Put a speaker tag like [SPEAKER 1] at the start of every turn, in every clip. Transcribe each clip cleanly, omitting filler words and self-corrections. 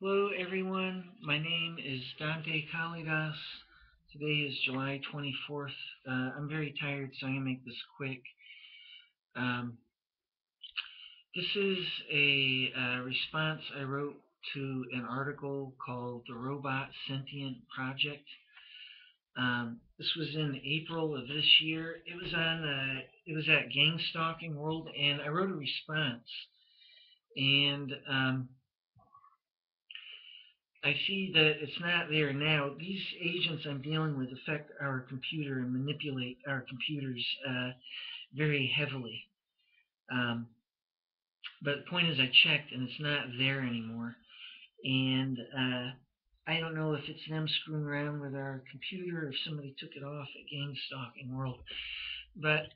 [SPEAKER 1] Hello everyone, my name is Dante. Today is July 24th. I'm very tired, so I'm going to make this quick. Um, this is a response I wrote to an article called The Robot Sentient Project. This was in April of this year. It was at Gang Stalking World, and I wrote a response. And I see that it's not there now. These agents I'm dealing with affect our computer and manipulate our computers very heavily. Um, but the point is, I checked and it's not there anymore. And I don't know if it's them screwing around with our computer or if somebody took it off at Gang Stalking World. But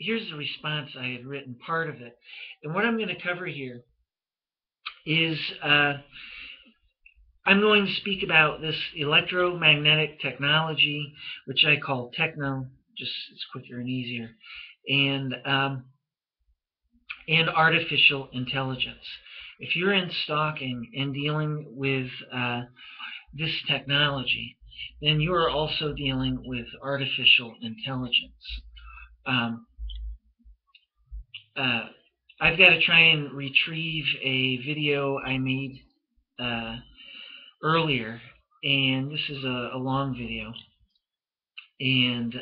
[SPEAKER 1] here's the response I had written, part of it. And what I'm going to cover here is I'm going to speak about this electromagnetic technology, which I call Techno, just it's quicker and easier, and artificial intelligence. If you're in stalking and dealing with this technology, then you are also dealing with artificial intelligence. Um, uh, I've got to try and retrieve a video I made uh, earlier, and this is a long video, and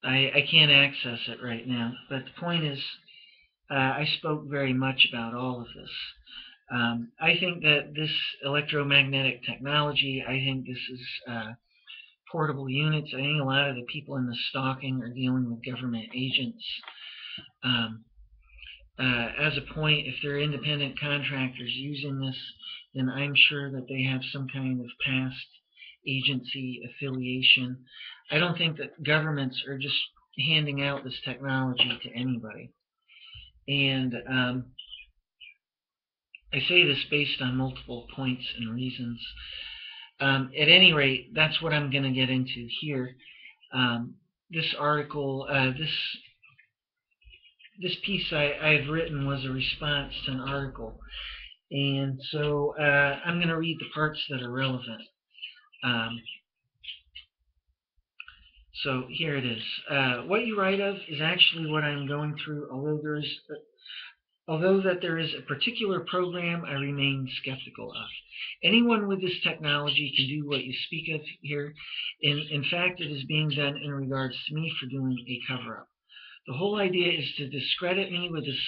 [SPEAKER 1] I can't access it right now. But the point is, I spoke very much about all of this. I think that this electromagnetic technology, I think this is portable units. I think a lot of the people in the stalking are dealing with government agents. Um, as a point, if they're independent contractors using this, then I'm sure that they have some kind of past agency affiliation. I don't think that governments are just handing out this technology to anybody. And I say this based on multiple points and reasons. At any rate, that's what I'm going to get into here. This article, this piece I've written was a response to an article. And so I'm going to read the parts that are relevant. So here it is. What you write of is actually what I'm going through, although that there is a particular program I remain skeptical of. Anyone with this technology can do what you speak of here. In fact, it is being done in regards to me for doing a cover-up. The whole idea is to discredit me with this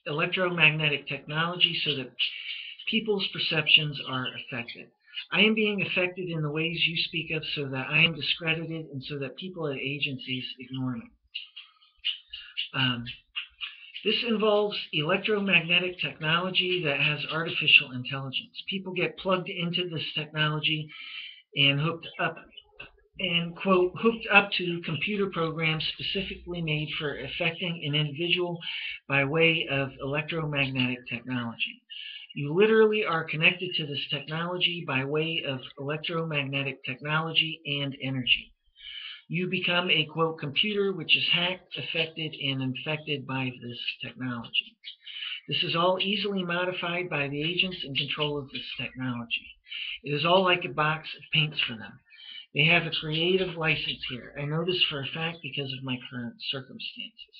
[SPEAKER 1] electromagnetic technology so that people's perceptions are affected. I am being affected in the ways you speak of so that I am discredited and so that people at agencies ignore me. This involves electromagnetic technology that has artificial intelligence. People get plugged into this technology and hooked up and, quote, hooked up to computer programs specifically made for affecting an individual by way of electromagnetic technology. You literally are connected to this technology by way of electromagnetic technology and energy. You become a, quote, computer which is hacked, affected, and infected by this technology. This is all easily modified by the agents in control of this technology. It is all like a box of paints for them. They have a creative license here. I know this for a fact because of my current circumstances.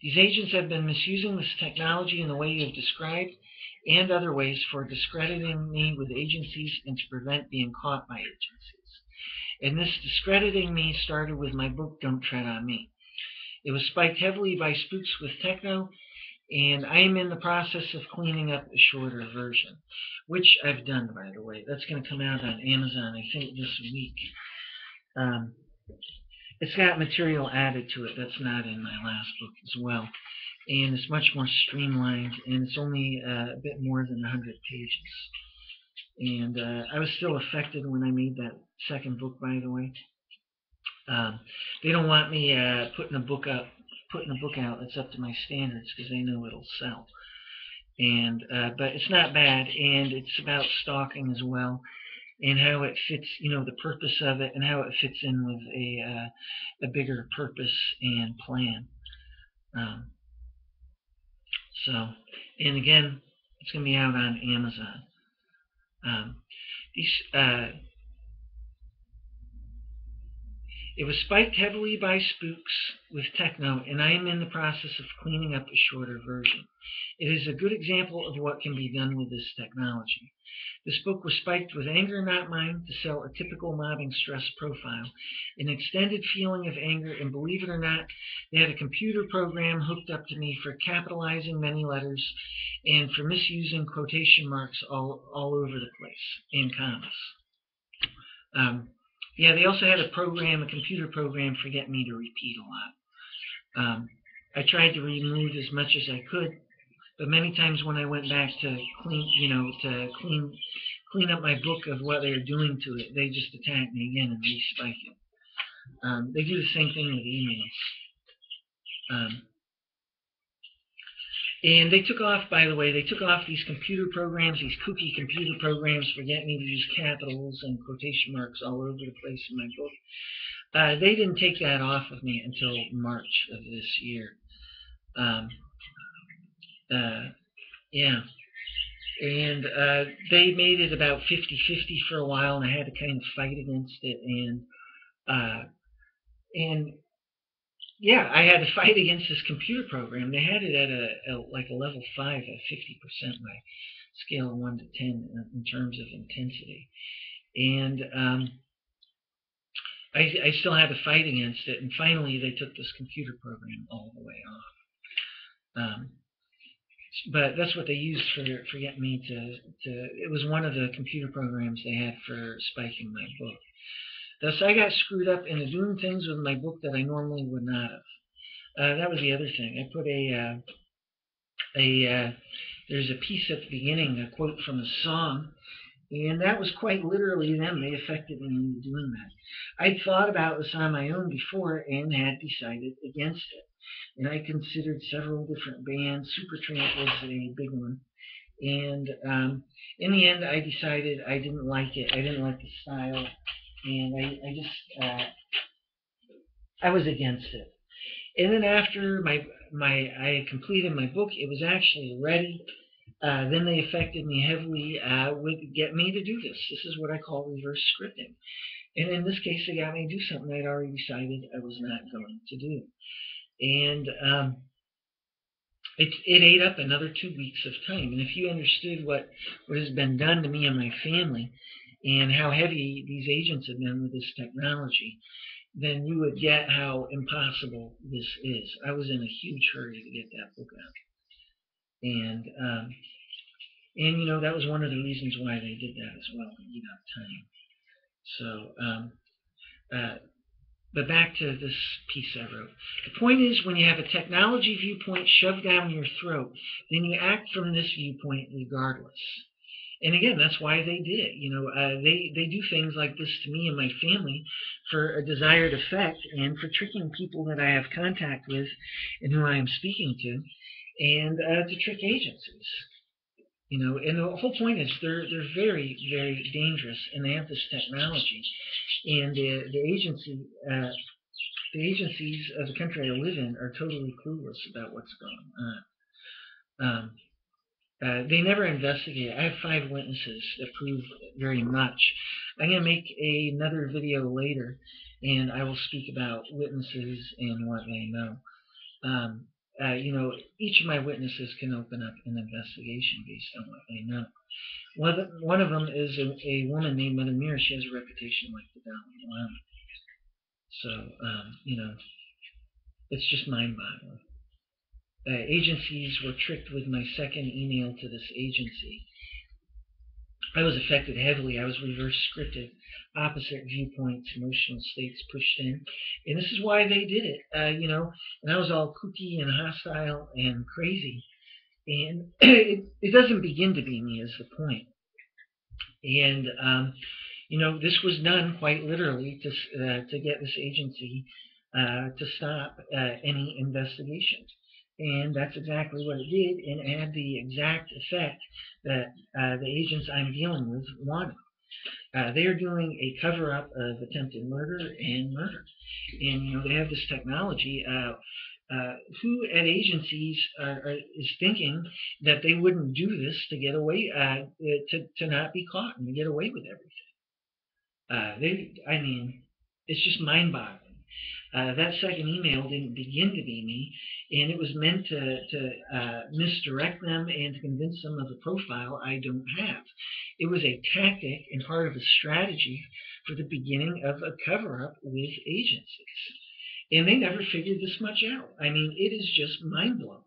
[SPEAKER 1] These agents have been misusing this technology in the way you have described and other ways for discrediting me with agencies and to prevent being caught by agencies. And this discrediting me started with my book, Don't Tread on Me. It was spiked heavily by spooks with Techno, and I am in the process of cleaning up a shorter version, which I've done, by the way. That's going to come out on Amazon, I think, this week. It's got material added to it that's not in my last book as well. And it's much more streamlined, and it's only a bit more than 100 pages. And I was still affected when I made that second book, by the way. They don't want me putting a book out that's up to my standards because they know it'll sell. And but it's not bad, and it's about stalking as well, and how it fits, the purpose of it, and how it fits in with a bigger purpose and plan. So, and again, it's going to be out on Amazon. Um, these It was spiked heavily by spooks with Techno, and I am in the process of cleaning up a shorter version. It is a good example of what can be done with this technology. This book was spiked with anger not mine to sell a typical mobbing stress profile, an extended feeling of anger, and believe it or not, they had a computer program hooked up to me for capitalizing many letters and for misusing quotation marks all over the place and commas. Yeah, they also had a computer program for get me to repeat a lot. I tried to remove as much as I could, but many times when I went back to clean up my book of what they were doing to it, they just attacked me again and respike it. They do the same thing with emails. And they took off, by the way, they took off these computer programs, these kooky computer programs for getting me to use capitals and quotation marks all over the place in my book. They didn't take that off of me until March of this year. Yeah. And they made it about 50-50 for a while, and I had to kind of fight against it. And yeah, I had to fight against this computer program. They had it at a level 5 at 50% by scale of 1 to 10 in terms of intensity. And I still had to fight against it. And finally, they took this computer program all the way off. But that's what they used for getting me to. It was one of the computer programs they had for spiking my book. Thus, I got screwed up into doing things with my book that I normally would not have. That was the other thing. I put there's a piece at the beginning, a quote from a song, and that was quite literally them. They affected me into doing that. I'd thought about this on my own before and had decided against it. And I considered several different bands. Supertramp was a big one. And in the end, I decided I didn't like it. I didn't like the style. And I was against it. And then after I had completed my book, it was actually ready. Then they affected me heavily with get me to do this. This is what I call reverse scripting. And in this case, they got me to do something I'd already decided I was not going to do. And it ate up another 2 weeks of time. And if you understood what has been done to me and my family and how heavy these agents have been with this technology, then you would get how impossible this is. I was in a huge hurry to get that book out. And that was one of the reasons why they did that as well, to eat up time. So but back to this piece I wrote. The point is, when you have a technology viewpoint shoved down your throat, then you act from this viewpoint regardless. And again, that's why they did it. They do things like this to me and my family for a desired effect and for tricking people that I have contact with and who I am speaking to, and to trick agencies. And the whole point is they're very, very dangerous, and they have this technology, and the agencies of the country I live in are totally clueless about what's going on. They never investigate. I have 5 witnesses that prove very much. I'm going to make another video later, and I will speak about witnesses and what they know. Each of my witnesses can open up an investigation based on what they know. One of them is a woman named Mother Mira. She has a reputation like the Dalai Lama. So, it's just mind-boggling. Agencies were tricked with my second email to this agency. I was affected heavily. I was reverse scripted, opposite viewpoints, emotional states pushed in. And this is why they did it, and I was all kooky and hostile and crazy. And it doesn't begin to be me is the point. And, this was done quite literally to get this agency to stop any investigation. And that's exactly what it did, and it had the exact effect that the agents I'm dealing with wanted. They are doing a cover-up of attempted murder and murder. And, they have this technology. who at agencies is thinking that they wouldn't do this to get away, to not be caught and to get away with everything? I mean, it's just mind-boggling. That second email didn't begin to be me, and it was meant to misdirect them and to convince them of a profile I don't have. It was a tactic and part of a strategy for the beginning of a cover-up with agencies. And they never figured this much out. I mean, it is just mind-blowing.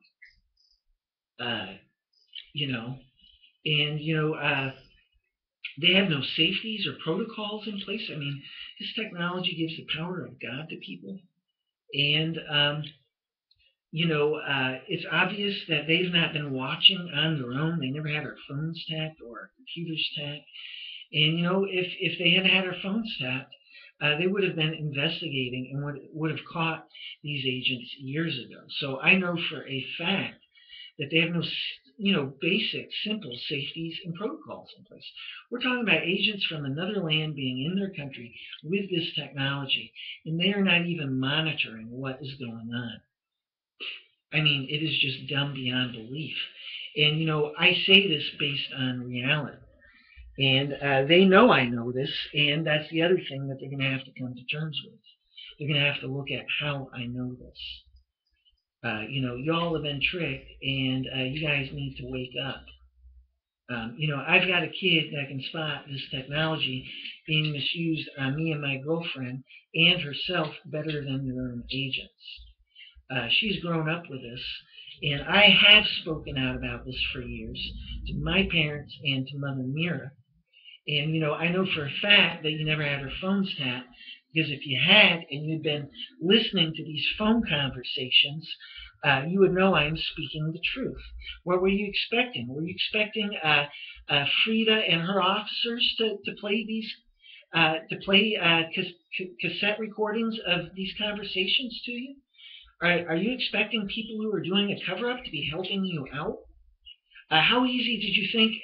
[SPEAKER 1] Uh, you know, and, they have no safeties or protocols in place. I mean, this technology gives the power of God to people. And, it's obvious that they've not been watching on their own. They never had our phones tapped or our computers tapped. And, if they had had our phones tapped, they would have been investigating and would have caught these agents years ago. So I know for a fact that they have no, basic, simple safeties and protocols in place. We're talking about agents from another land being in their country with this technology, and they are not even monitoring what is going on. I mean, it is just dumb beyond belief. And, I say this based on reality. And they know I know this, and that's the other thing that they're going to have to come to terms with. They're going to have to look at how I know this. Y'all have been tricked, and you guys need to wake up. I've got a kid that can spot this technology being misused on me and my girlfriend and herself better than their own agents. She's grown up with this, and I have spoken out about this for years to my parents and to Mother Mira. And, I know for a fact that you never had her phones tapped, because if you had and you'd been listening to these phone conversations, you would know I am speaking the truth. What were you expecting? Were you expecting Frida and her officers to play these cassette recordings of these conversations to you? Are you expecting people who are doing a cover-up to be helping you out? How easy did you think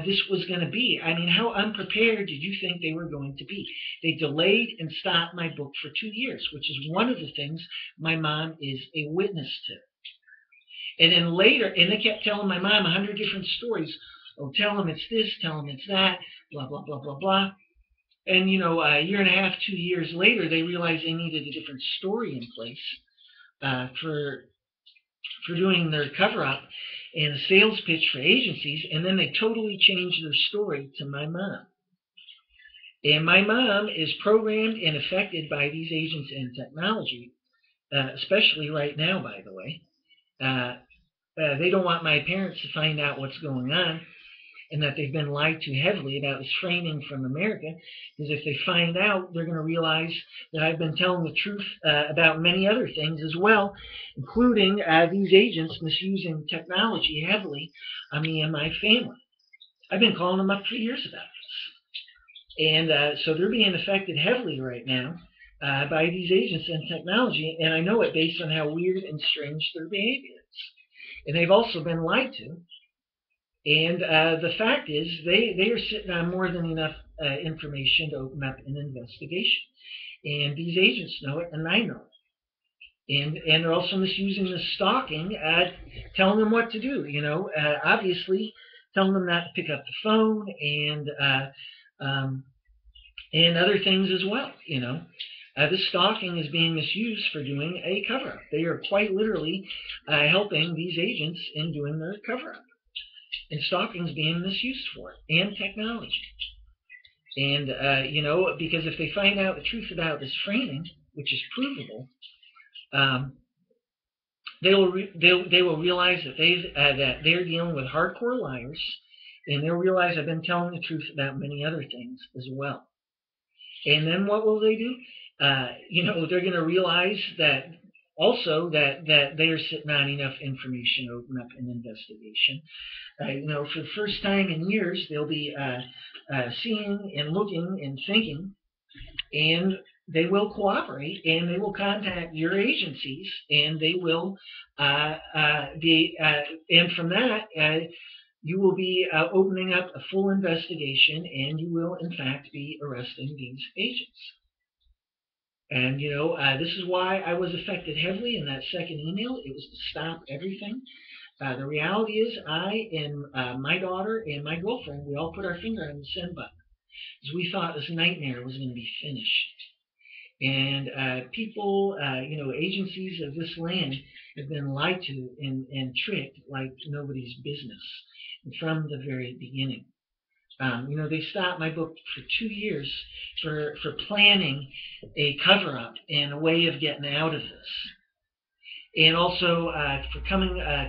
[SPEAKER 1] this was going to be? I mean, how unprepared did you think they were going to be? They delayed and stopped my book for 2 years, which is one of the things my mom is a witness to. And then later, and they kept telling my mom 100 different stories. Oh, tell them it's this, tell them it's that, blah, blah, blah, blah, blah. And, a year and a half, 2 years later, they realized they needed a different story in place for doing their cover-up and a sales pitch for agencies, and then they totally changed their story to my mom. And my mom is programmed and affected by these agents and technology, especially right now, by the way. They don't want my parents to find out what's going on and that they've been lied to heavily about this framing from America, because if they find out, they're going to realize that I've been telling the truth about many other things as well, including these agents misusing technology heavily on me and my family. I've been calling them up for years about this. And so they're being affected heavily right now by these agents and technology, and I know it based on how weird and strange their behavior is. And they've also been lied to. And the fact is, they are sitting on more than enough information to open up an investigation. And these agents know it, and I know it. And they're also misusing the stalking, telling them what to do. Obviously telling them not to pick up the phone and other things as well. This stalking is being misused for doing a cover-up. They are quite literally helping these agents in doing their cover-up. And stalking is being misused for it, and technology. And, because if they find out the truth about this framing, which is provable, they will realize that they're dealing with hardcore liars, and they'll realize I've been telling the truth about many other things as well. And then what will they do? They're going to realize that also that they are sitting on enough information to open up an investigation. For the first time in years, they'll be seeing and looking and thinking, and they will cooperate, and they will contact your agencies, and they will and from that, you will be opening up a full investigation, and you will, in fact, be arresting these agents. And this is why I was affected heavily in that second email. It was to stop everything. The reality is, I and my daughter and my girlfriend, we all put our finger on the send button because we thought this nightmare was going to be finished. And people, agencies of this land have been lied to and tricked like nobody's business from the very beginning. They stopped my book for 2 years for planning a cover up and a way of getting out of this. And also for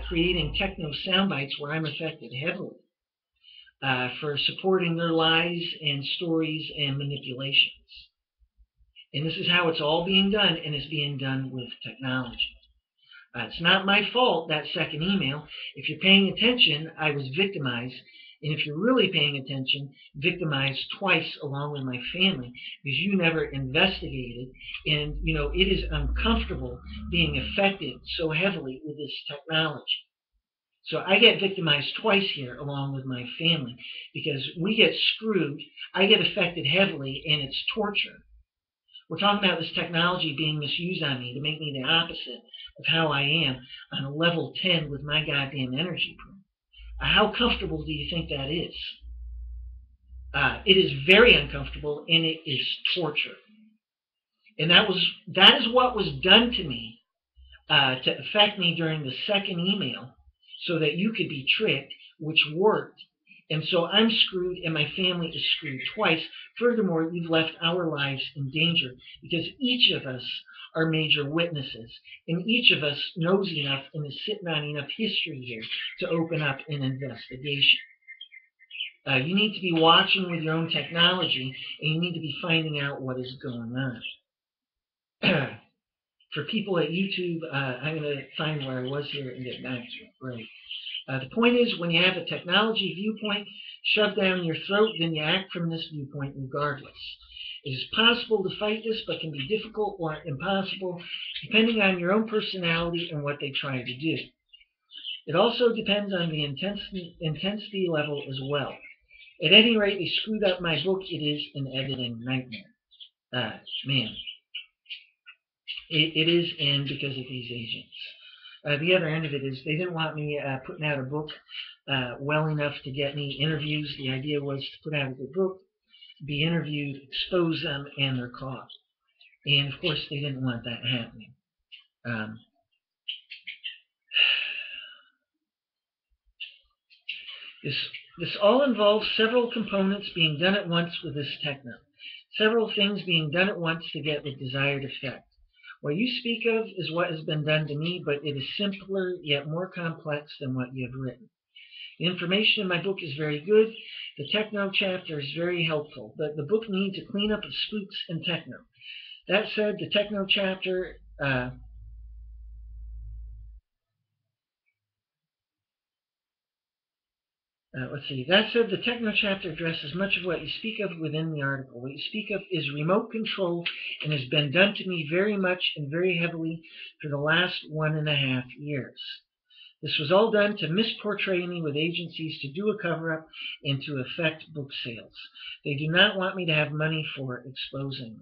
[SPEAKER 1] creating techno sound bites where I'm affected heavily, for supporting their lies and stories and manipulations. And this is how it's all being done, and it's being done with technology. It's not my fault, that second email. If you're paying attention, I was victimized. And if you're really paying attention, victimized twice along with my family because you never investigated. And, it is uncomfortable being affected so heavily with this technology. So I get victimized twice here along with my family because we get screwed. I get affected heavily, and it's torture. We're talking about this technology being misused on me to make me the opposite of how I am on a level 10 with my goddamn energy pool. How comfortable do you think that is? It is very uncomfortable, and it is torture. And that is what was done to me to affect me during the second email so that you could be tricked, which worked. And so I'm screwed, and my family is screwed twice. Furthermore, you've left our lives in danger because each of us are major witnesses, and each of us knows enough and is sitting on enough history here to open up an investigation. You need to be watching with your own technology, and you need to be finding out what is going on. For people at YouTube, I'm going to find where I was here and get back to it. Right. The point is, when you have a technology viewpoint shoved down your throat, then you act from this viewpoint regardless. It is possible to fight this, but can be difficult or impossible depending on your own personality and what they try to do. It also depends on the intensity level as well. At any rate, they screwed up my book. It is an editing nightmare. Man, it is, and because of these agents. The other end of it is they didn't want me putting out a book well enough to get me interviews. The idea was to put out a good book, be interviewed, expose them, and they're caught. And of course, they didn't want that happening. This all involves several components being done at once with this techno. Several things being done at once to get the desired effect. What you speak of is what has been done to me, but it is simpler yet more complex than what you have written. The information in my book is very good. The techno chapter is very helpful, but the book needs a cleanup of spooks and techno. That said, the techno chapter That said, the techno chapter addresses much of what you speak of within the article. What you speak of is remote control and has been done to me very much and very heavily for the last 1.5 years. This was all done to misportray me with agencies to do a cover-up and to affect book sales. They do not want me to have money for exposing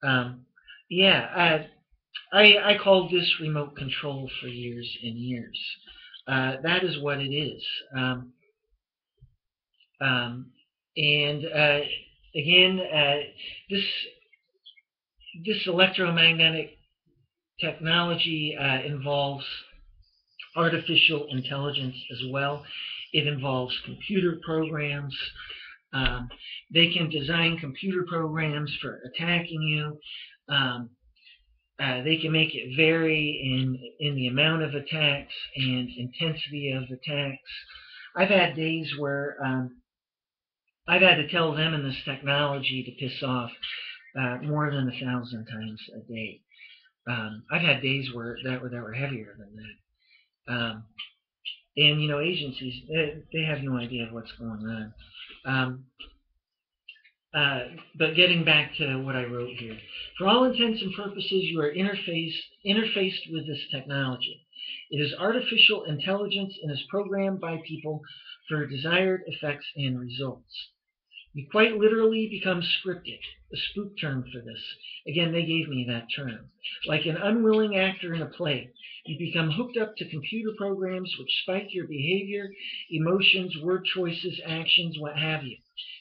[SPEAKER 1] them. I called this remote control for years and years. That is what it is. Again, this electromagnetic technology involves artificial intelligence as well. It involves computer programs. They can design computer programs for attacking you. They can make it vary in the amount of attacks and intensity of attacks. I've had days where I've had to tell them in this technology to piss off more than 1,000 times a day. I've had days where that were heavier than that. And agencies, they have no idea what's going on. But getting back to what I wrote here, for all intents and purposes, you are interfaced with this technology. It is artificial intelligence and is programmed by people for desired effects and results. You quite literally become scripted, a spook term for this. Again, they gave me that term. Like an unwilling actor in a play, you become hooked up to computer programs which spike your behavior, emotions, word choices, actions, what have you,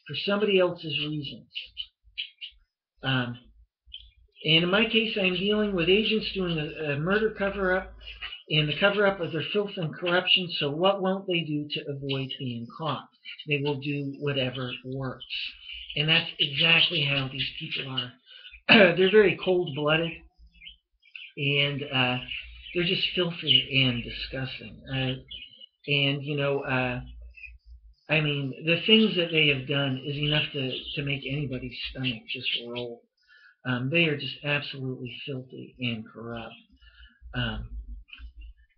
[SPEAKER 1] for somebody else's reasons. And in my case, I'm dealing with agents doing a murder cover-up and the cover-up of their filth and corruption, so what won't they do to avoid being caught? They will do whatever works. And that's exactly how these people are. They're very cold-blooded, and they're just filthy and disgusting. I mean, the things that they have done is enough to make anybody's stomach just roll. They are just absolutely filthy and corrupt.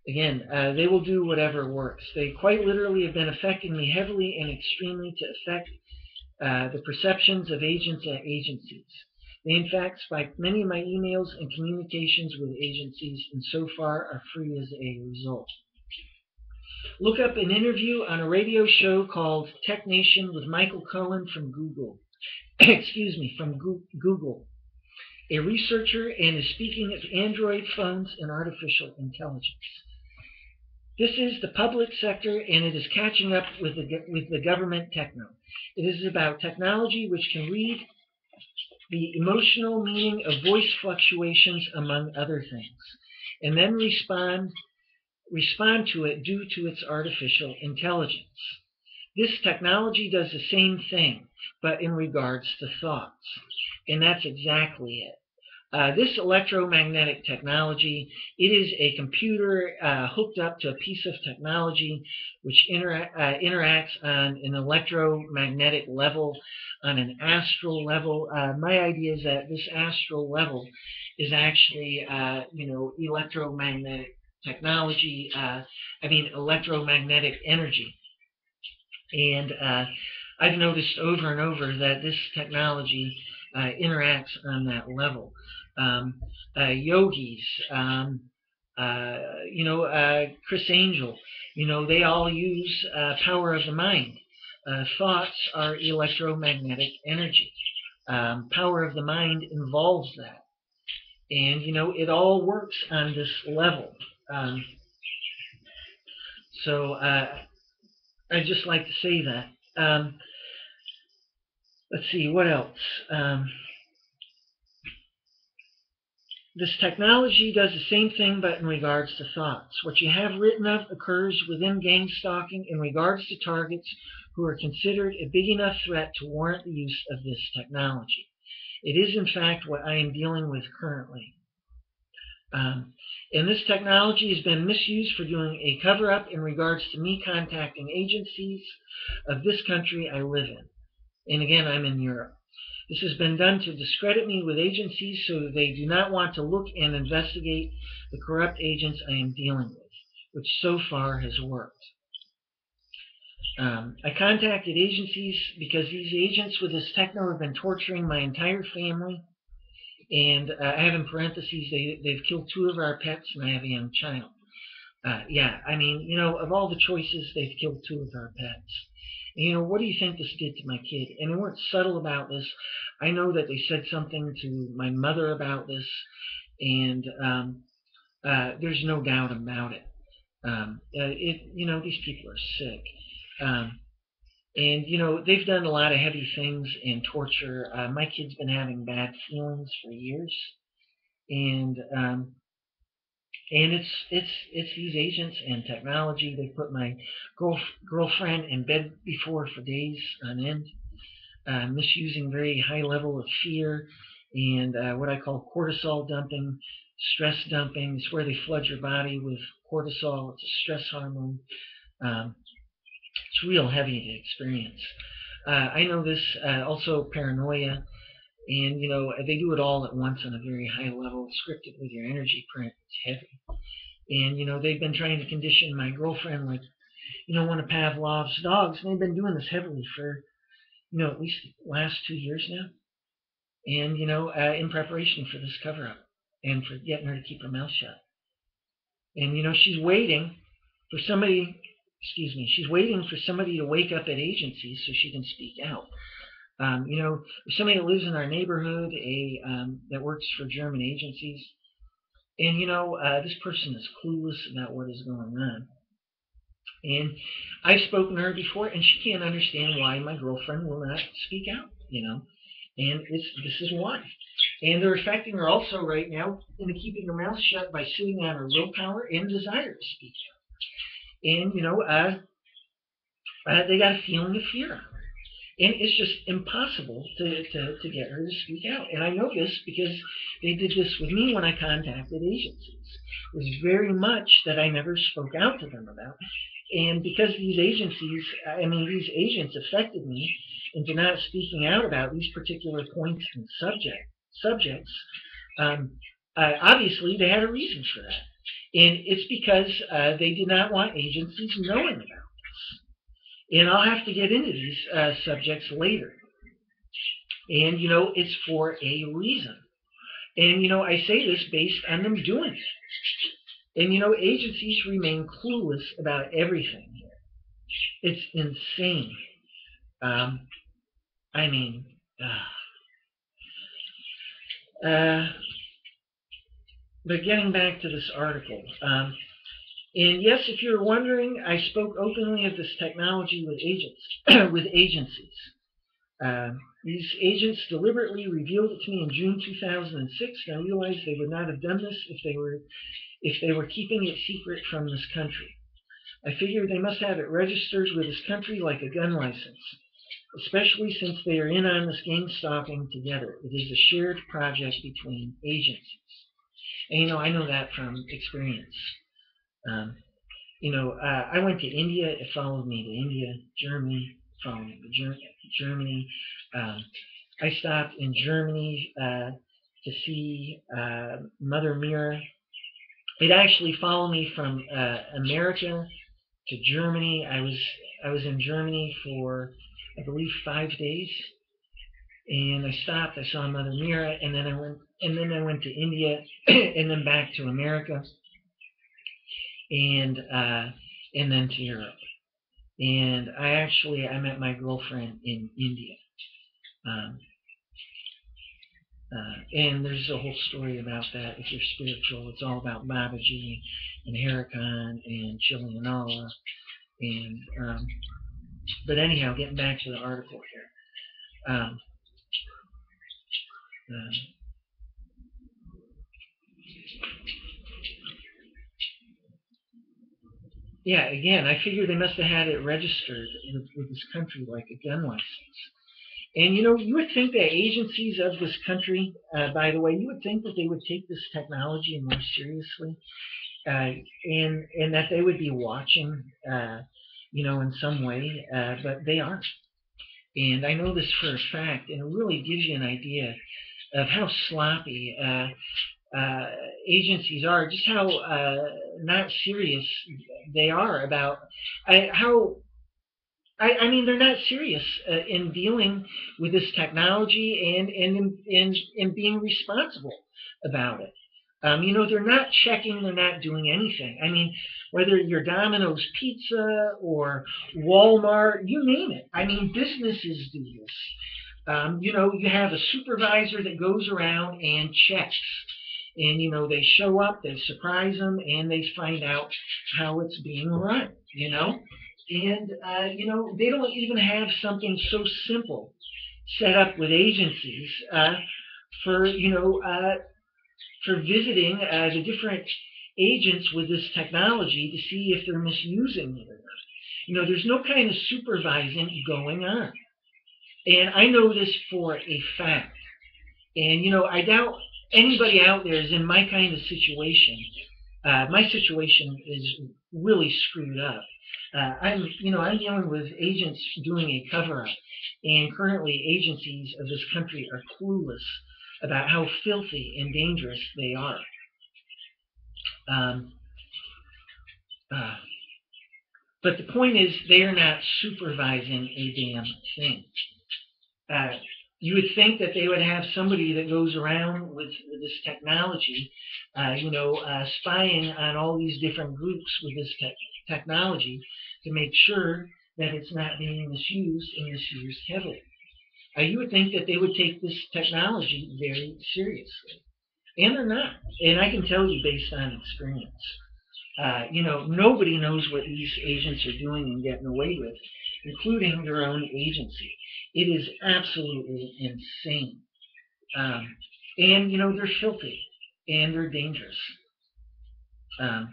[SPEAKER 1] Again, they will do whatever works. They quite literally have been affecting me heavily and extremely to affect the perceptions of agents at agencies. They, in fact, spiked many of my emails and communications with agencies, and so far are free as a result. Look up an interview on a radio show called Tech Nation with Michael Cohen from Google. Excuse me, from Google, a researcher, and is speaking of Android phones and artificial intelligence. This is the public sector, and it is catching up with the government techno. It is about technology which can read the emotional meaning of voice fluctuations, among other things, and then respond to it due to its artificial intelligence. This technology does the same thing, but in regards to thoughts, and that's exactly it. This electromagnetic technology, it is a computer hooked up to a piece of technology which interacts on an electromagnetic level, on an astral level. My idea is that this astral level is actually, electromagnetic technology, electromagnetic energy. And I've noticed over and over that this technology interacts on that level. Yogis, Chris Angel, they all use power of the mind. Thoughts are electromagnetic energy. Power of the mind involves that. And, it all works on this level. So I'd just like to say that. Let's see, what else? This technology does the same thing, but in regards to thoughts. What you have written of occurs within gang stalking in regards to targets who are considered a big enough threat to warrant the use of this technology. It is, in fact, what I am dealing with currently. And this technology has been misused for doing a cover-up in regards to me contacting agencies of this country I live in. And again, I'm in Europe. This has been done to discredit me with agencies so that they do not want to look and investigate the corrupt agents I am dealing with, which so far has worked. I contacted agencies because these agents with this techno have been torturing my entire family. And I have in parentheses, they've killed 2 of our pets, and I have a young child. Of all the choices, they've killed 2 of our pets. And, what do you think this did to my kid? And they weren't subtle about this. I know that they said something to my mother about this, and there's no doubt about it. These people are sick. And, they've done a lot of heavy things and torture. My kid's been having bad feelings for years. And it's these agents and technology. They put my girlfriend in bed before for days on end, misusing very high level of fear and what I call cortisol dumping, stress dumping. It's where they flood your body with cortisol. It's a stress hormone. It's real heavy to experience. I know this, also paranoia, and they do it all at once on a very high level, scripted with your energy print. It's heavy. And they've been trying to condition my girlfriend like, one of Pavlov's dogs, and they've been doing this heavily for, at least the last 2 years now. And, in preparation for this cover-up and for getting her to keep her mouth shut. And, she's waiting for somebody, she's waiting for somebody to wake up at agencies so she can speak out. You know, there's somebody that lives in our neighborhood, that works for German agencies, and you know, this person is clueless about what is going on. And I've spoken to her before, and she can't understand why my girlfriend will not speak out. You know, and this is why. And they're affecting her also right now into keeping her mouth shut by sitting on her willpower and desire to speak out. And you know, they got a feeling of fear. And it's just impossible to get her to speak out. And I know this because they did this with me when I contacted agencies. It was very much that I never spoke out to them about. And because these these agents affected me into not speaking out about these particular points and subjects, um, obviously they had a reason for that. And it's because they did not want agencies knowing about this. And I'll have to get into these subjects later. And, you know, it's for a reason. And, you know, I say this based on them doing it. And, you know, agencies remain clueless about everything here. It's insane. Um, I mean, but getting back to this article. And yes, if you're wondering, I spoke openly of this technology with with agencies. These agents deliberately revealed it to me in June 2006, and I realized they would not have done this if they were keeping it secret from this country. I figured they must have it registered with this country like a gun license, especially since they are in on this game stalking together. It is a shared project between agencies. And, you know, I know that from experience. You know, I went to India. It followed me to India, Germany, followed me to Germany. I stopped in Germany to see Mother Mira. It actually followed me from America to Germany. I was in Germany for, I believe, 5 days, and I stopped. I saw Mother Mira, and then I went to India, and then back to America, and then to Europe. And I met my girlfriend in India. Um, and there's a whole story about that. If you're spiritual, it's all about Babaji and Harakan and Chilianala. And but anyhow, getting back to the article here. Uh, yeah, again, I figure they must have had it registered with this country like a gun license. And you know, you would think that agencies of this country, by the way, you would think that they would take this technology more seriously, and that they would be watching, you know, in some way, but they aren't. And I know this for a fact, and it really gives you an idea of how sloppy agencies are, just how not serious they are about how I mean, they're not serious in dealing with this technology and in being responsible about it. You know, they're not checking, they're not doing anything. I mean, whether you're Domino's Pizza or Walmart, you name it. I mean, businesses do this. You know, you have a supervisor that goes around and checks. And, you know, they show up, they surprise them, and they find out how it's being run, you know? And, you know, they don't even have something so simple set up with agencies for, you know, for visiting the different agents with this technology to see if they're misusing it or not. You know, there's no kind of supervising going on. And I know this for a fact. And, you know, I doubt anybody out there is in my kind of situation. My situation is really screwed up. I'm dealing with agents doing a cover-up, and currently agencies of this country are clueless about how filthy and dangerous they are. Um, uh, but the point is, they are not supervising a damn thing. You would think that they would have somebody that goes around with this technology, spying on all these different groups with this technology to make sure that it's not being misused and misused heavily. You would think that they would take this technology very seriously, and they're not. And I can tell you based on experience. Nobody knows what these agents are doing and getting away with, including their own agency. It is absolutely insane. And, they're filthy and they're dangerous. Um,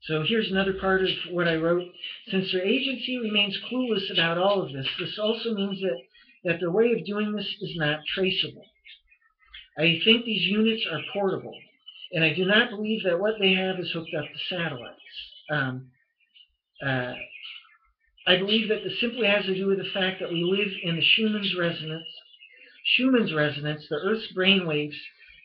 [SPEAKER 1] so here's another part of what I wrote. Since their agency remains clueless about all of this, this also means that their way of doing this is not traceable. I think these units are portable, and I do not believe that what they have is hooked up to satellites. Uh, I believe that this simply has to do with the fact that we live in the Schumann's resonance, the Earth's brainwaves,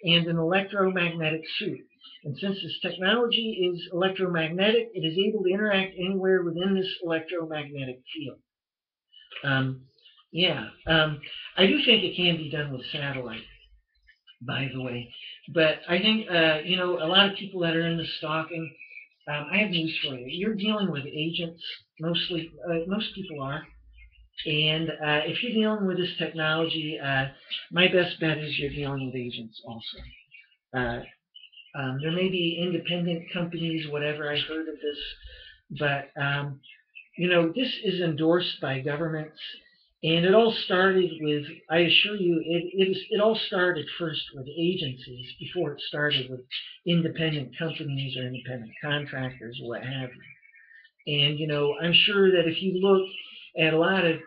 [SPEAKER 1] and an electromagnetic suit. And since this technology is electromagnetic, it is able to interact anywhere within this electromagnetic field. I do think it can be done with satellite, by the way. But I think, a lot of people that are in the stalking, I have news for you. You're dealing with agents, mostly, most people are. And if you're dealing with this technology, my best bet is you're dealing with agents also. There may be independent companies, whatever, I've heard of this, but, this is endorsed by governments, and it all started with, I assure you, it all started first with agencies before it started with independent companies or independent contractors or what have you. And, I'm sure that if you look at a lot of,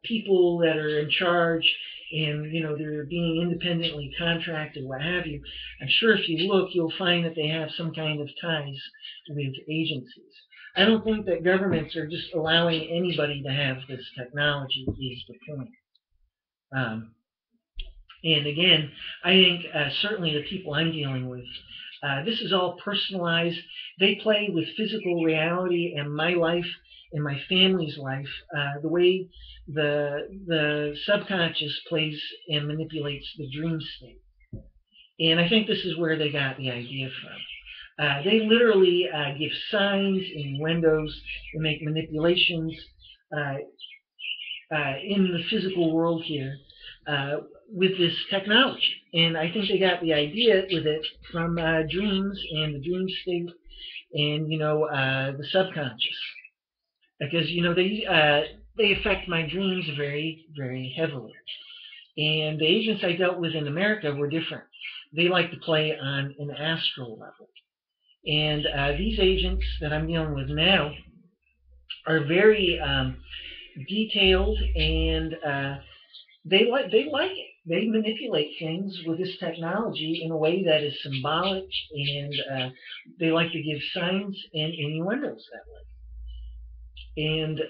[SPEAKER 1] people that are in charge and, they're being independently contracted, what have you, I'm sure if you look, you'll find that they have some kind of ties with agencies. I don't think that governments are just allowing anybody to have this technology is the point. And again, I think certainly the people I'm dealing with, this is all personalized. They play with physical reality and my life and my family's life, the way the subconscious plays and manipulates the dream state. And I think this is where they got the idea from. They literally give signs, innuendos, and make manipulations in the physical world here with this technology. And I think they got the idea with it from dreams and the dream state and, the subconscious. Because, they affect my dreams very, very heavily. And the agents I dealt with in America were different. They like to play on an astral level. And these agents that I'm dealing with now are very detailed, and they like it. They manipulate things with this technology in a way that is symbolic, and they like to give signs and innuendos that way. And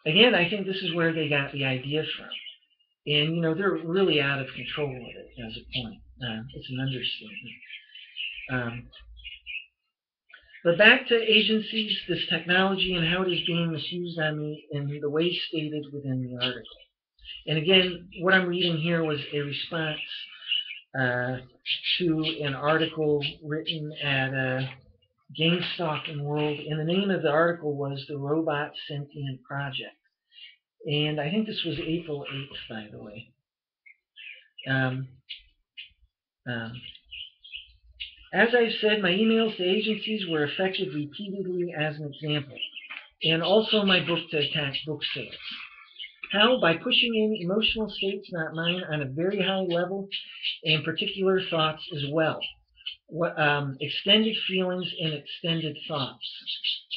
[SPEAKER 1] again, I think this is where they got the idea from. And, they're really out of control with it as a point. It's an understatement. But back to agencies, this technology, and how it is being misused on me in the way stated within the article. And again, what I'm reading here was a response to an article written at Game Stalking World, and the name of the article was The Robot Sentient Project. And I think this was April 8th, by the way. As I've said, my emails to agencies were affected repeatedly as an example, and also my book to attack book sales. How? By pushing in emotional states, not mine, on a very high level, and particular thoughts as well. Extended feelings and extended thoughts.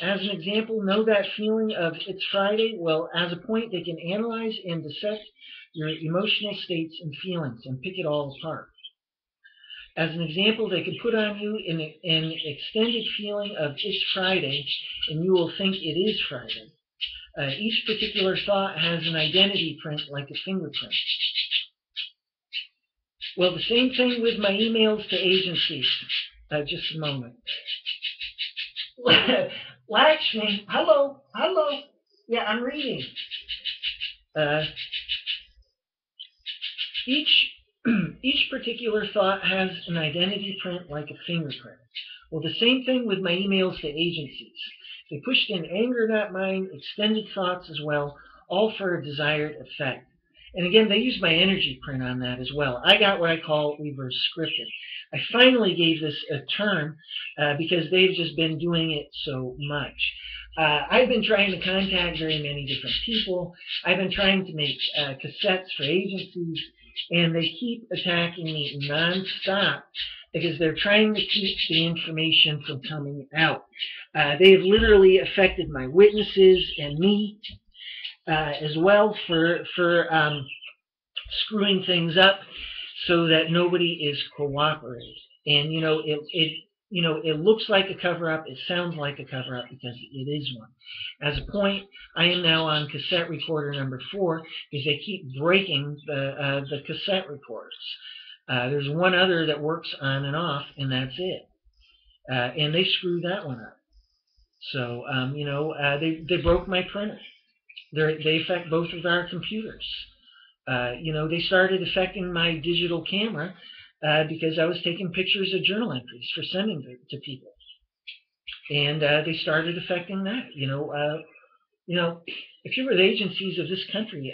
[SPEAKER 1] As an example, know that feeling of it's Friday? Well, as a point, they can analyze and dissect your emotional states and feelings and pick it all apart. As an example, they can put on you an extended feeling of it's Friday, and you will think it is Friday. Each particular thought has an identity print like a fingerprint. Well, the same thing with my emails to agencies. Just a moment. Lakshmi, hello. Yeah, I'm reading. Each particular thought has an identity print like a fingerprint. Well, the same thing with my emails to agencies. They pushed in anger, not mine, extended thoughts as well, all for a desired effect. And again, they used my energy print on that as well. I got what I call reverse scripted. I finally gave this a term because they've just been doing it so much. I've been trying to contact very many different people. I've been trying to make cassettes for agencies, and they keep attacking me nonstop because they're trying to keep the information from coming out. They've literally affected my witnesses and me as well for screwing things up so that nobody is cooperating. And it looks like a cover up. It sounds like a cover up because it is one. As a point, I am now on cassette recorder number 4 because they keep breaking the cassette recorders. There's one other that works on and off, and that's it. And they screwed that one up. So they broke my printer. They affect both of our computers. They started affecting my digital camera because I was taking pictures of journal entries for sending to people, and they started affecting that. If you were the agencies of this country,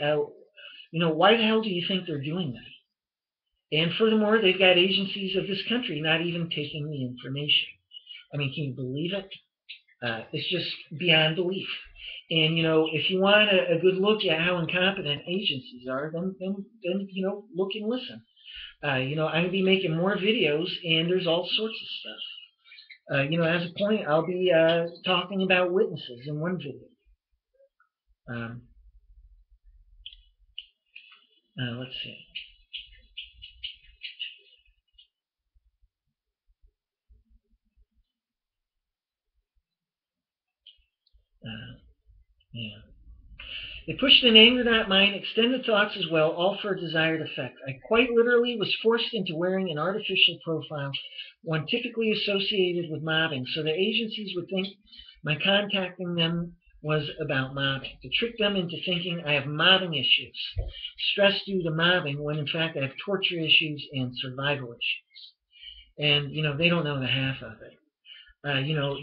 [SPEAKER 1] why the hell do you think they're doing that? And furthermore, they've got agencies of this country not even taking the information. I mean, can you believe it? It's just beyond belief. And if you want a good look at how incompetent agencies are, then look and listen. I'm going to be making more videos, and there's all sorts of stuff. As a point, I'll be talking about witnesses in one video. Let's see. Yeah. They pushed an anger not mine, extended thoughts as well, all for a desired effect. I quite literally was forced into wearing an artificial profile, one typically associated with mobbing, so the agencies would think my contacting them was about mobbing, to trick them into thinking I have mobbing issues, stress due to mobbing, when in fact I have torture issues and survival issues. And, they don't know the half of it.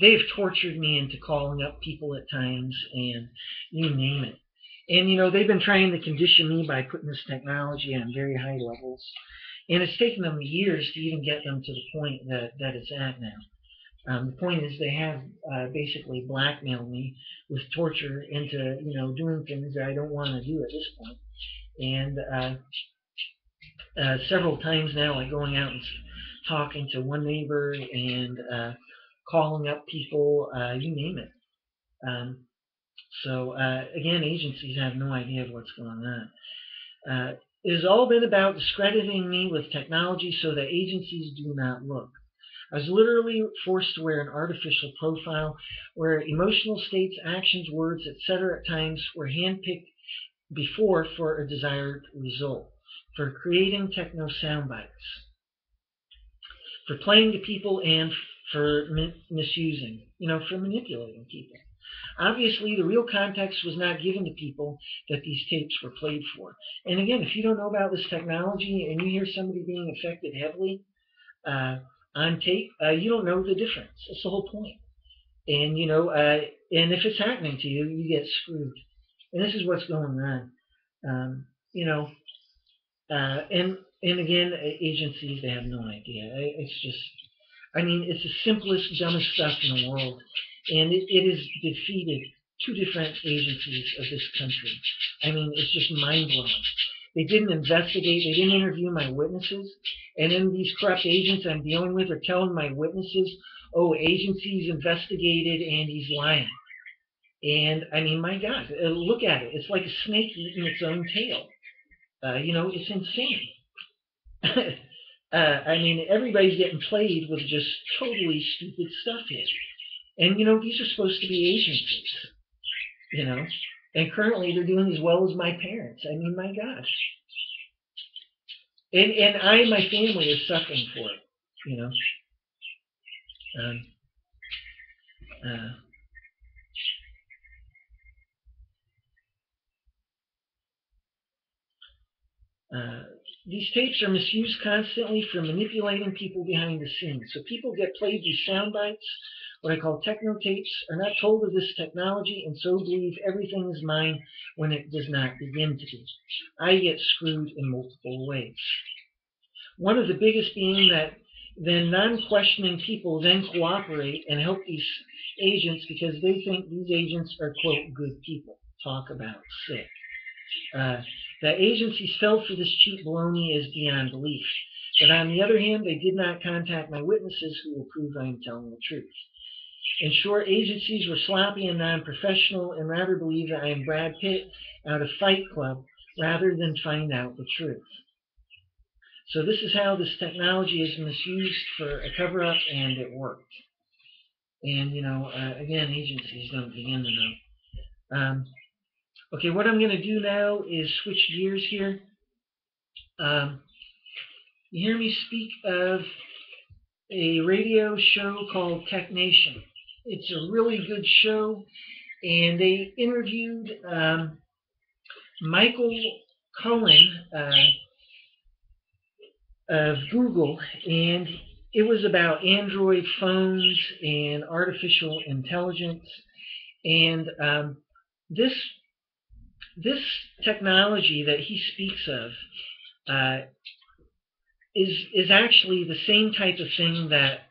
[SPEAKER 1] They've tortured me into calling up people at times, and you name it. And, they've been trying to condition me by putting this technology on very high levels. And it's taken them years to even get them to the point that it's at now. The point is they have basically blackmailed me with torture into, doing things that I don't want to do at this point. And several times now, like going out and talking to one neighbor and calling up people, you name it. So again, agencies have no idea of what's going on. It has all been about discrediting me with technology so that agencies do not look. I was literally forced to wear an artificial profile where emotional states, actions, words, etc. at times were handpicked before for a desired result, for creating techno sound bites, for playing to people, and for misusing, for manipulating people. Obviously, the real context was not given to people that these tapes were played for. And again, if you don't know about this technology and you hear somebody being affected heavily on tape, you don't know the difference. That's the whole point. And, and if it's happening to you, you get screwed. And this is what's going on. And again, agencies, they have no idea. It's just, it's the simplest, dumbest stuff in the world. And it has defeated 2 different agencies of this country. It's just mind-blowing. They didn't investigate. They didn't interview my witnesses. And then these corrupt agents I'm dealing with are telling my witnesses, oh, agencies investigated and he's lying. And, my God, look at it. It's like a snake eating its own tail. It's insane. Everybody's getting played with just totally stupid stuff here. And, these are supposed to be agencies, and currently they're doing as well as my parents. My gosh. And my family is suffering for it, these tapes are misused constantly for manipulating people behind the scenes. So people get played these sound bites, what I call techno tapes, are not told of this technology, and so believe everything is mine when it does not begin to be. I get screwed in multiple ways. One of the biggest being that then non-questioning people then cooperate and help these agents because they think these agents are, quote, good people. Talk about sick. The agencies fell for this cheap baloney is beyond belief. But on the other hand, they did not contact my witnesses who will prove I am telling the truth. In short, agencies were sloppy and non-professional and rather believe that I am Brad Pitt out of Fight Club rather than find out the truth. So this is how this technology is misused for a cover-up, and it worked. And, again, agencies don't begin to know. Okay, what I'm going to do now is switch gears here. You hear me speak of a radio show called Techno. It's a really good show, and they interviewed Michael Cohen of Google, and it was about Android phones and artificial intelligence. And this technology that he speaks of is actually the same type of thing that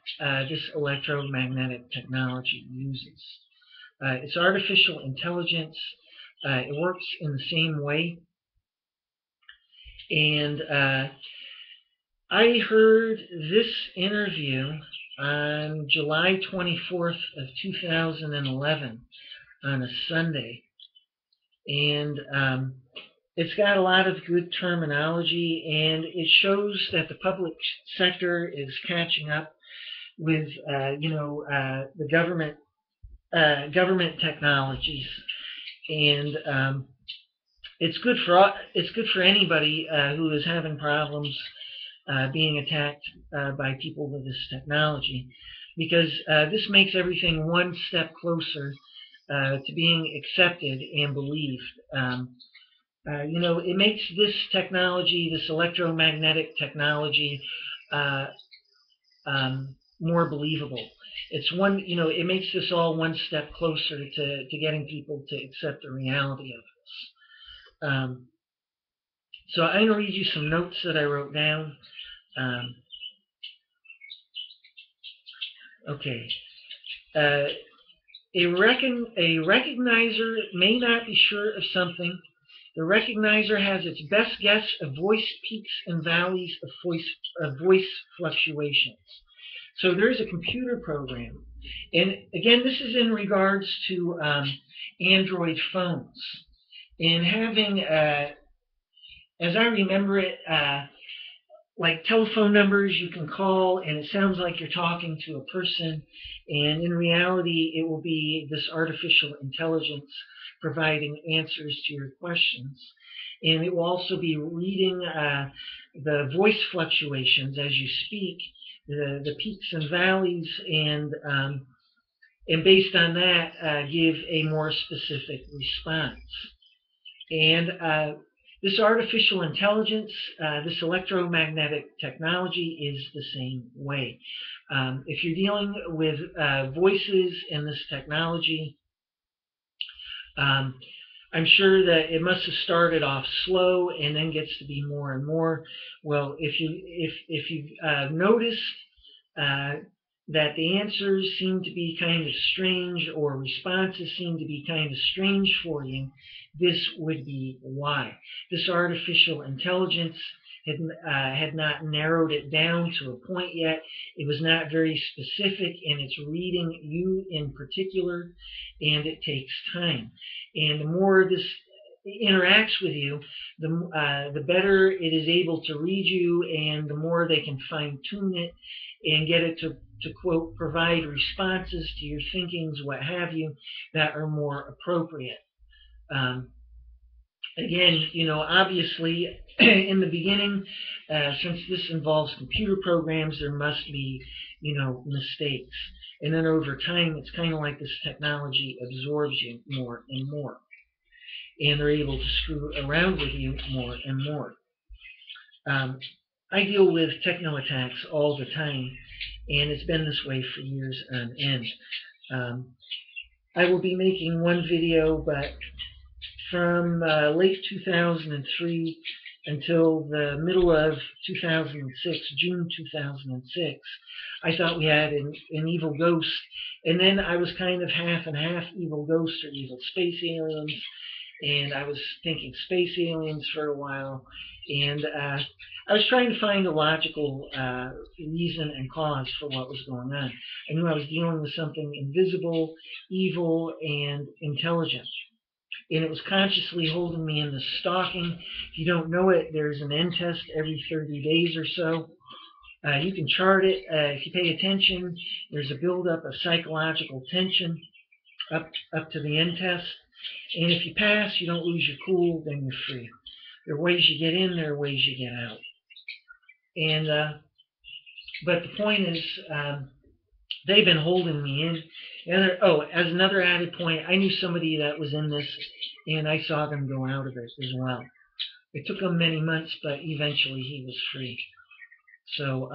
[SPEAKER 1] this electromagnetic technology uses. It's artificial intelligence. It works in the same way. And I heard this interview on July 24th of 2011 on a Sunday. And it's got a lot of good terminology, and it shows that the public sector is catching up with, the government technologies, and it's good for anybody who is having problems being attacked by people with this technology, because this makes everything one step closer to being accepted and believed. It makes this technology, this electromagnetic technology, more believable. It's one, it makes this all one step closer to getting people to accept the reality of this. So I'm going to read you some notes that I wrote down. Okay. A recognizer may not be sure of something. The recognizer has its best guess of voice peaks and valleys of voice fluctuations. So there's a computer program. And again, this is in regards to Android phones. And having, as I remember it, like telephone numbers you can call, and it sounds like you're talking to a person, and in reality it will be this artificial intelligence providing answers to your questions. And it will also be reading the voice fluctuations as you speak, the peaks and valleys, and based on that give a more specific response. And this artificial intelligence, this electromagnetic technology is the same way. If you're dealing with voices in this technology, I'm sure that it must have started off slow and then gets to be more and more. Well, if you've noticed that the answers seem to be kind of strange, or responses seem to be kind of strange for you, this would be why. This artificial intelligence had not narrowed it down to a point yet. It was not very specific in its reading you in particular, and it takes time. And the more this interacts with you, the better it is able to read you, and the more they can fine-tune it and get it to quote, provide responses to your thinkings, what have you, that are more appropriate. Again, obviously, in the beginning, since this involves computer programs, there must be, mistakes. And then over time, it's kind of like this technology absorbs you more and more. And they're able to screw around with you more and more. Um, I deal with techno attacks all the time, and it's been this way for years on end. Um, I will be making one video, but from late 2003 until the middle of 2006, June 2006, I thought we had an evil ghost. And then I was kind of half and half evil ghosts or evil space aliens. And I was thinking space aliens for a while. And I was trying to find a logical reason and cause for what was going on. I knew I was dealing with something invisible, evil, and intelligent. And it was consciously holding me in the stalking. If you don't know it, there's an end test every 30 days or so. You can chart it. If you pay attention, there's a buildup of psychological tension up to the end test. And if you pass, you don't lose your cool, then you're free. There are ways you get in, there are ways you get out. And but the point is, they've been holding me in. And as another added point, I knew somebody that was in this, and I saw them go out of it as well. It took them many months, but eventually he was free. So,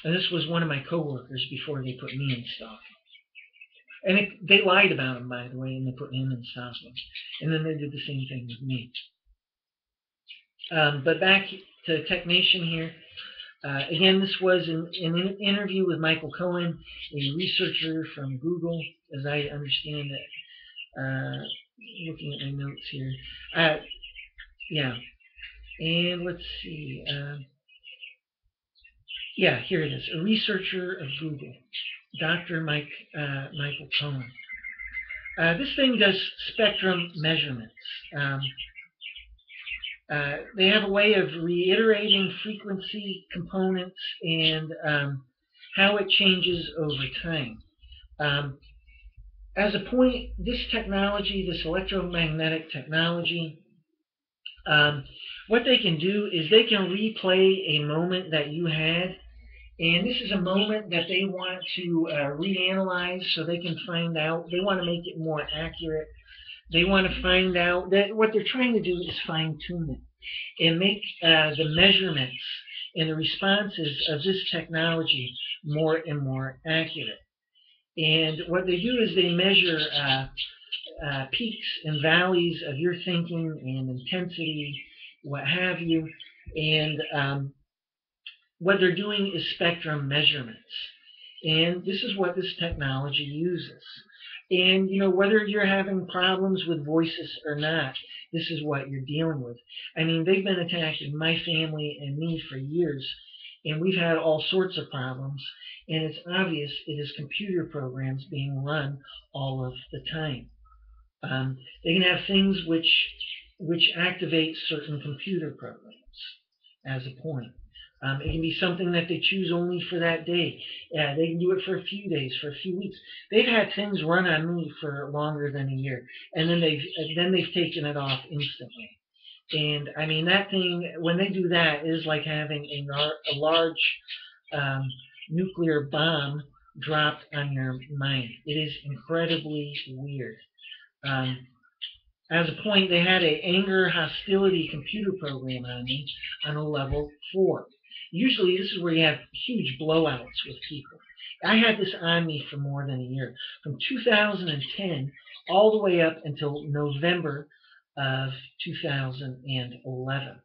[SPEAKER 1] and this was one of my coworkers before they put me in stalking. And they lied about him, by the way, and they put him in stalking. And then they did the same thing with me. But back to Technation here. Again, this was an interview with Michael Cohen, a researcher from Google, as I understand it. Looking at my notes here. Yeah. And let's see. Yeah, here it is. A researcher of Google, Dr. Michael Cohen. This thing does spectrum measurements. They have a way of reiterating frequency components and how it changes over time. As a point, this technology, this electromagnetic technology, what they can do is they can replay a moment that you had, and this is a moment that they want to reanalyze so they can find out. They want to make it more accurate. They want to find out that what they're trying to do is fine-tune it and make the measurements and the responses of this technology more and more accurate. And what they do is they measure peaks and valleys of your thinking and intensity, what have you. And what they're doing is spectrum measurements. And this is what this technology uses. And, you know, whether you're having problems with voices or not, this is what you're dealing with. I mean, they've been attacking my family and me for years, and we've had all sorts of problems. And it's obvious it is computer programs being run all of the time. They can have things which activate certain computer programs as a point. It can be something that they choose only for that day. They can do it for a few days, for a few weeks. They've had things run on me for longer than a year, and then they've taken it off instantly. And I mean, that thing, when they do that, is like having a large nuclear bomb dropped on your mind. It is incredibly weird. As a point, they had an anger hostility computer program on me on a level 4. Usually this is where you have huge blowouts with people. I had this on me for more than a year, from 2010 all the way up until November of 2011.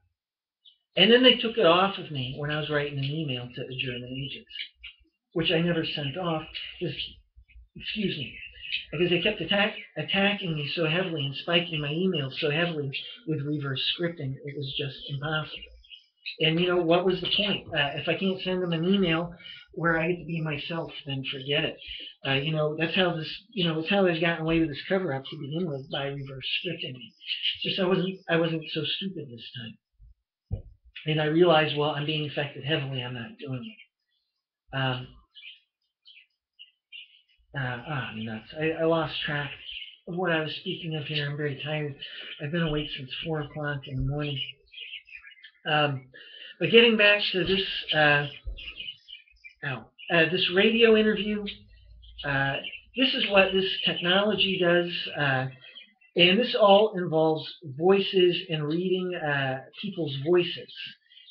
[SPEAKER 1] And then they took it off of me when I was writing an email to the German agents, which I never sent off. Excuse me. Because they kept attacking me so heavily and spiking my emails so heavily with reverse scripting, it was just impossible. And you know, what was the point? If I can't send them an email where I get to be myself, then forget it. You know, that's how it's how they've gotten away with this cover-up to begin with, by reverse scripting me. It's just I wasn't so stupid this time. And I realized, well, I'm being affected heavily, I'm not doing it. Nuts. I lost track of what I was speaking of here. I'm very tired. I've been awake since 4 o'clock in the morning. But getting back to this, this radio interview, this is what this technology does, and this all involves voices and reading people's voices.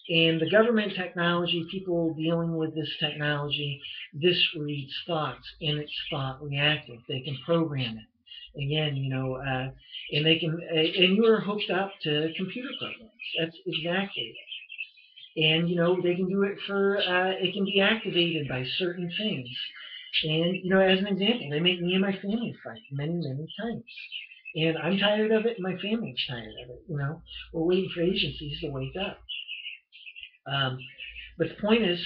[SPEAKER 1] And the government technology, people dealing with this technology, this reads thoughts, and it's thought reactive. They can program it. Again, and they can, and you are hooked up to computer programs. That's exactly it. And they can do it for, it can be activated by certain things. And as an example, they make me and my family fight many, many times. And I'm tired of it, and my family's tired of it. We're waiting for agencies to wake up. But the point is,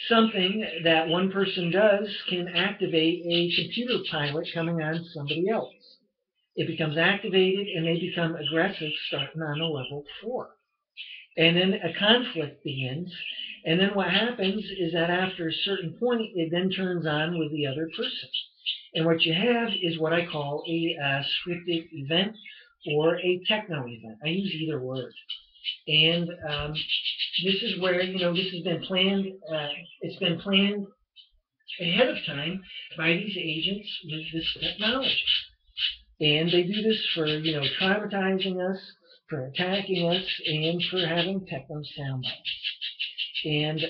[SPEAKER 1] something that one person does can activate a computer pilot coming on somebody else. It becomes activated and they become aggressive starting on a level 4. And then a conflict begins. And then what happens is that after a certain point, it then turns on with the other person. And what you have is what I call a scripted event or a techno event. I use either word. And this is where, this has been planned, it's been planned ahead of time by these agents with this technology. And they do this for, traumatizing us, for attacking us, and for having techno sound bites. And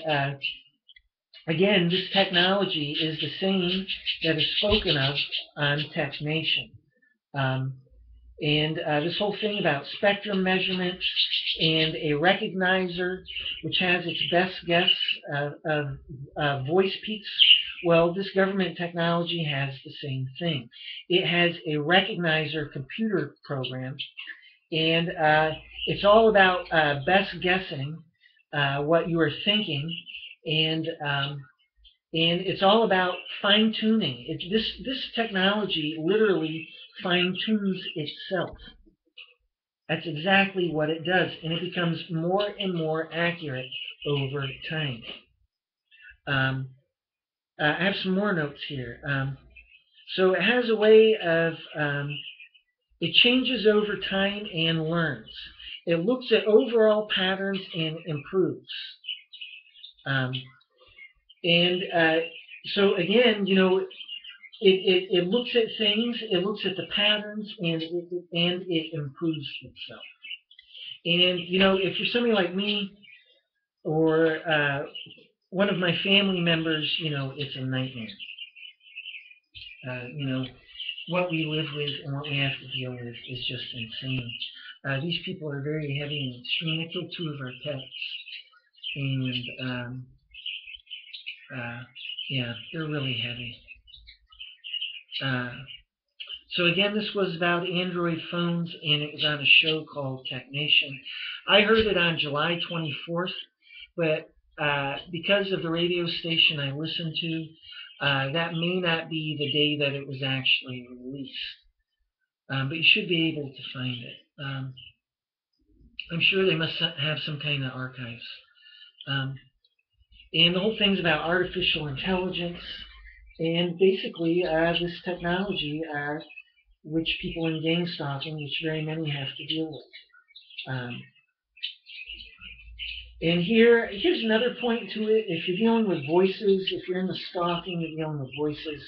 [SPEAKER 1] again, this technology is the same that is spoken of on Tech Nation. And this whole thing about spectrum measurements and a recognizer, which has its best guess of voice peaks. Well, this government technology has the same thing. It has a recognizer computer program, and it's all about best guessing what you are thinking, and it's all about fine-tuning. This technology literally fine-tunes itself. That's exactly what it does, and it becomes more and more accurate over time. I have some more notes here. So it has a way of, it changes over time and learns. It looks at overall patterns and improves. So again, it looks at things, it looks at the patterns, and it improves itself. And if you're somebody like me or one of my family members, it's a nightmare. What we live with and what we have to deal with is just insane. These people are very heavy and extreme. They killed 2 of our pets, and yeah, they're really heavy. So again, this was about Android phones, and it was on a show called Tech Nation. I heard it on July 24th, but because of the radio station I listened to, that may not be the day that it was actually released. But you should be able to find it. I'm sure they must have some kind of archives. And the whole thing's about artificial intelligence, and basically this technology, which people in gang stalking, which very many have to deal with. And here's another point to it. If you're dealing with voices, if you're in the stalking, you're dealing with voices.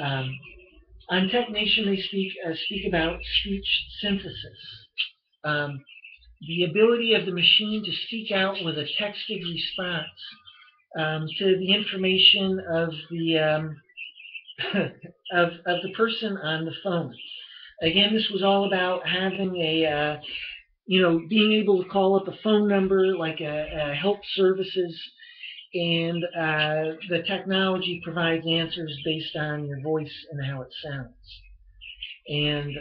[SPEAKER 1] On Tech Nation, they speak about speech synthesis. The ability of the machine to seek out with a texted response to the information of the of the person on the phone. Again, this was all about having a being able to call up a phone number like a help services, and the technology provides answers based on your voice and how it sounds. And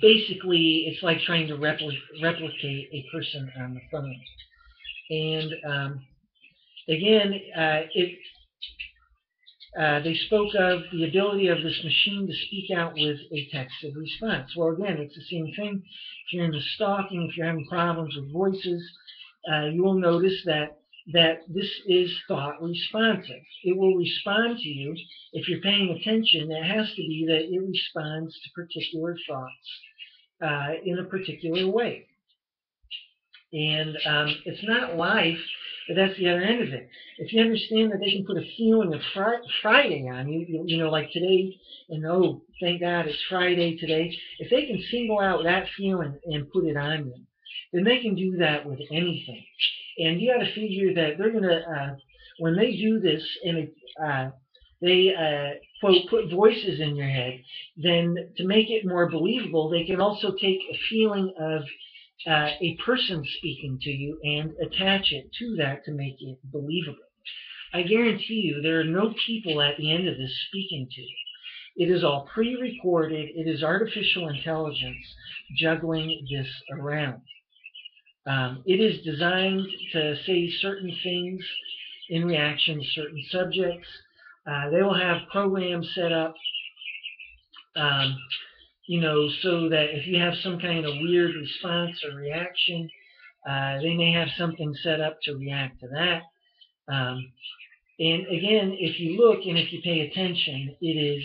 [SPEAKER 1] basically, it's like trying to replicate a person on the phone. And again, they spoke of the ability of this machine to speak out with a texted response. Well, again, it's the same thing. If you're in the stalking, if you're having problems with voices, you will notice that this is thought responsive. It will respond to you. If you're paying attention, it has to be that it responds to particular thoughts in a particular way. And it's not life, but that's the other end of it. If you understand that they can put a feeling of Friday on you, like today, and oh, thank God it's Friday today. If they can single out that feeling and put it on you, then they can do that with anything. And you got to figure that they're going to, when they do this and they, quote, put voices in your head, then to make it more believable, they can also take a feeling of a person speaking to you and attach it to that to make it believable. I guarantee you there are no people at the end of this speaking to you. It is all pre-recorded. It is artificial intelligence juggling this around. It is designed to say certain things in reaction to certain subjects. They will have programs set up, um, so that if you have some kind of weird response or reaction, they may have something set up to react to that. And again, if you look and if you pay attention, it is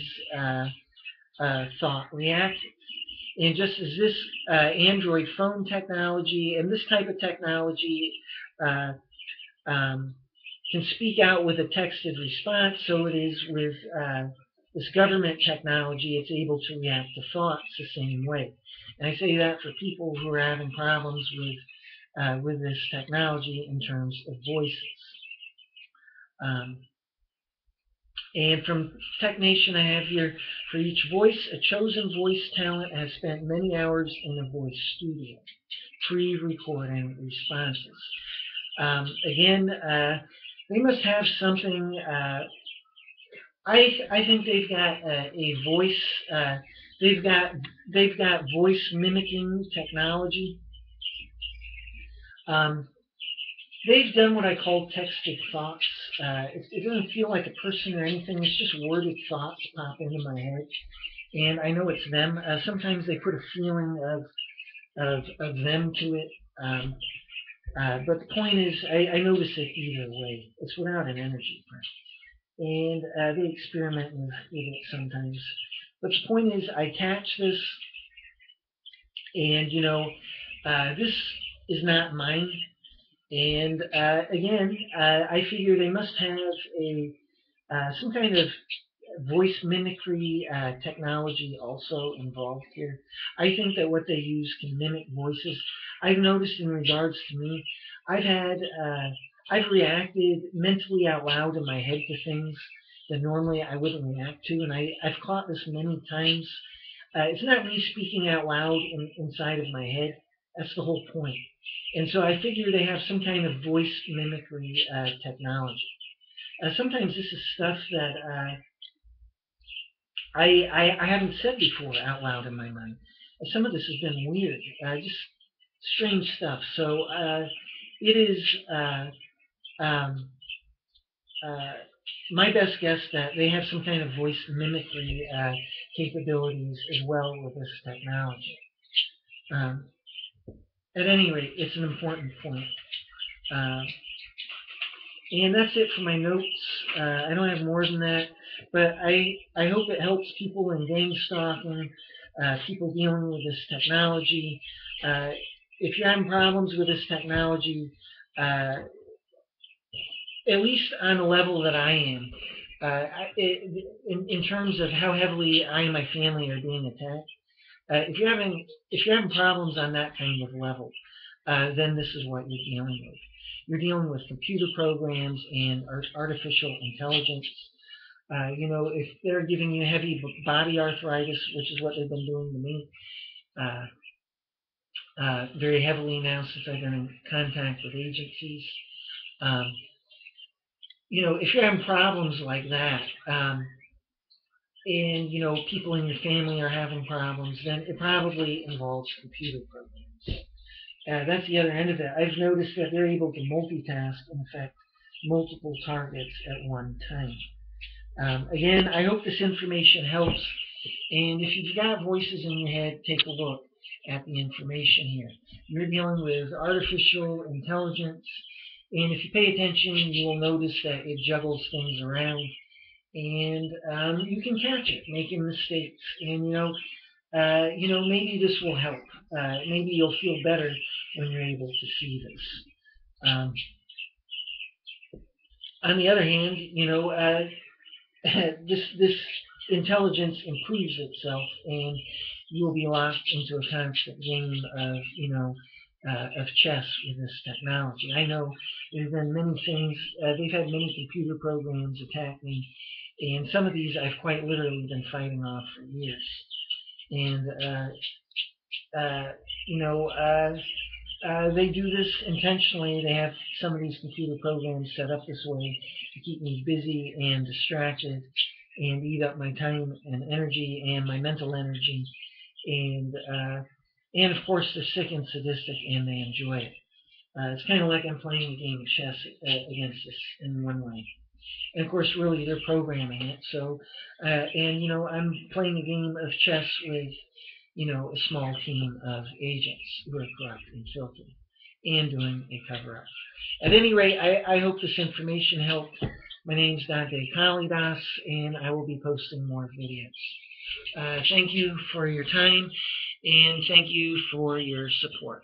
[SPEAKER 1] thought reactive. And just as this Android phone technology and this type of technology uh, can speak out with a texted response, so it is with this government technology. It's able to react to thoughts the same way. And I say that for people who are having problems with this technology in terms of voices. And from TechNation, I have here, for each voice, a chosen voice talent has spent many hours in a voice studio, pre-recording responses. Again, they must have something. I think they've got a voice. They've got voice mimicking technology. They've done what I call texted thoughts. It doesn't feel like a person or anything. It's just worded thoughts pop into my head, and I know it's them. Sometimes they put a feeling of them to it. But the point is, I notice it either way. It's without an energy print. And they experiment with it sometimes. But the point is, I catch this, and this is not mine. And again, I figure they must have a some kind of voice mimicry technology also involved here. I think that what they use can mimic voices. I've noticed in regards to me, I've reacted mentally out loud in my head to things that normally I wouldn't react to, and I've caught this many times. It's not me speaking out loud inside of my head. That's the whole point. And so I figure they have some kind of voice mimicry technology. Sometimes this is stuff that I haven't said before out loud in my mind. Some of this has been weird, just strange stuff. So it is my best guess that they have some kind of voice mimicry capabilities as well with this technology. At any rate, it's an important point. And that's it for my notes. I don't have more than that, but I hope it helps people in game stalking, people dealing with this technology. If you're having problems with this technology, at least on the level that I am, in terms of how heavily I and my family are being attacked, if you're having problems on that kind of level, then this is what you're dealing with. You're dealing with computer programs and artificial intelligence. If they're giving you heavy body arthritis, which is what they've been doing to me, very heavily now since I've been in contact with agencies. If you're having problems like that, and people in your family are having problems, then it probably involves computer programs. That's the other end of it. I've noticed that they're able to multitask and affect multiple targets at one time. Again, I hope this information helps. And if you've got voices in your head, take a look at the information here. You're dealing with artificial intelligence, and if you pay attention, you will notice that it juggles things around, and you can catch it making mistakes. And maybe this will help. Maybe you'll feel better when you're able to see this. On the other hand, this intelligence improves itself, and you will be locked into a constant game of of chess with this technology. I know there's been many things. They've had many computer programs attack me, and some of these I've quite literally been fighting off for years. And uh, you know, they do this intentionally. They have some of these computer programs set up this way to keep me busy and distracted and eat up my time and energy and my mental energy. And of course, they're sick and sadistic and they enjoy it. It's kind of like I'm playing a game of chess against this in one way. And of course, really, they're programming it. So, and I'm playing a game of chess with, a small team of agents who are corrupt and filthy and doing a cover up. At any rate, I hope this information helped. My name's Dante Kalidas, and I will be posting more videos. Thank you for your time, and thank you for your support.